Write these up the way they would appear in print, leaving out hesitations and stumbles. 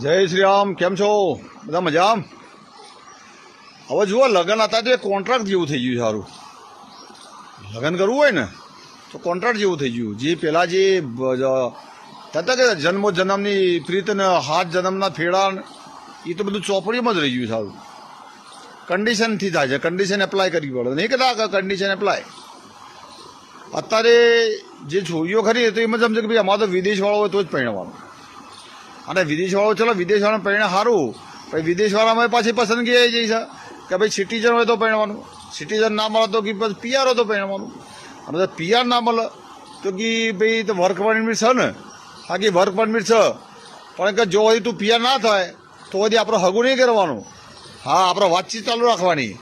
જય શ્રી રામ. કેમ છો બધા? મજામ. હવે જુઓ, લગ્ન હતા તો એ કોન્ટ્રાક્ટ જેવું થઈ ગયું. સારું લગ્ન કરવું હોય ને તો કોન્ટ્રાક્ટ જેવું થઈ ગયું. જે પહેલાં જે થતા કે જન્મો જન્મની પ્રીત ને હાથ જન્મના ફેડા, એ તો બધું ચોપડીમાં જ રહી ગયું. સારું કન્ડિશનથી થાય છે, કન્ડિશન એપ્લાય કરવી પડે. નહીં કહેતા કન્ડિશન એપ્લાય. અત્યારે જે છોરીઓ ખરી તો એમ જ સમજે કે ભાઈ અમારે તો વિદેશવાળો હોય તો જ પરણવાનું. અને વિદેશવાળો, ચલો વિદેશવાળાને પરિણામ સારું, પછી વિદેશવાળામાં પાછી પસંદગી આવી જાય છે કે ભાઈ સિટીઝન હોય તો પરણવાનું, સિટીઝન ના મળે તો કે પછી પીઆર હોય તો પરણવાનું. અને જો પીઆર ના મળે તો કે ભાઈ તો વર્ક પરમિટ છે ને, હા કે વર્ક પરમિટ છે, પણ કે જો હજી તું પીઆર ના થાય તો હજી આપણે હગું નહીં કરવાનું. હા, આપણે વાતચીત ચાલુ રાખવાની.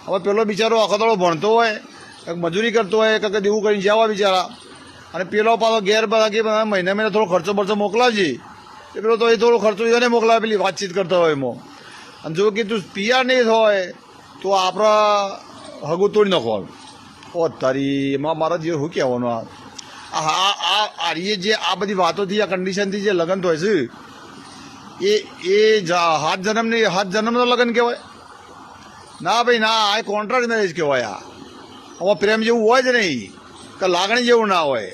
હવે પેલો બિચારો આખો દાડો ભણતો હોય, કંઈક મજૂરી કરતો હોય, કંઈક એવું કરીને જવા બિચારા, અને પેલો પાછો ઘેર બધા મહિને મહિને થોડો ખર્ચો બરચો મોકલાવજે. એ પેલો તો એ થોડો ખર્ચો એને મોકલાવે પેલી વાતચીત કરતા હોય એમાં. અને જો કે તું પીઆર નહીં હોય તો આપણા હગું તોડી નાખવાનું. ઓ તારી, એમાં મારા જે શું કહેવાનું, આ જે આ બધી વાતોથી, આ કન્ડિશનથી જે લગ્ન થાય છે એ હાથ જન્મનો લગ્ન કહેવાય? ના ભાઈ ના, આ કોન્ટ્રાક્ટ મેરેજ કહેવાય. આમાં પ્રેમ જેવું હોય જ નહીં, કે લાગણી જેવું ના હોય.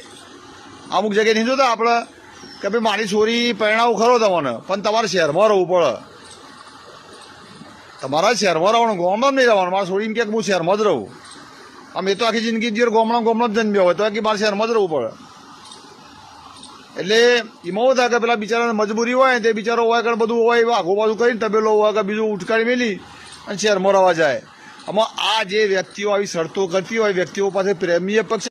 અમુક જગ્યાએ નહીં જોતા આપણે કે ભાઈ મારી છોરી પરણાવું ખરો તમને, પણ તમારે શહેરમાં રહેવું પડે. તમારા શહેરમાં રહેવાનું, ગામમાં નહીં રહેવાનું. મારા છોરીને કે હું શહેરમાં જ રહું. આમ એ તો આખી જિંદગી જે ગામમાં જ જન્મ્યો હોય તો કે મારે શહેરમાં જ રહેવું પડે. એટલે એમાં એવું થાય કે પેલા બિચારાને મજબૂરી હોય તે બિચારો હોય કે બધું હોય આઘું બાજુ કરીને તબેલો હોય કે બીજું ઉટકાડી મેલી અને શહેરમાં રહેવા જાય. આમાં આ જે વ્યક્તિઓ આવી શરતો કરતી હોય, વ્યક્તિઓ પાસે પ્રેમીય પક્ષ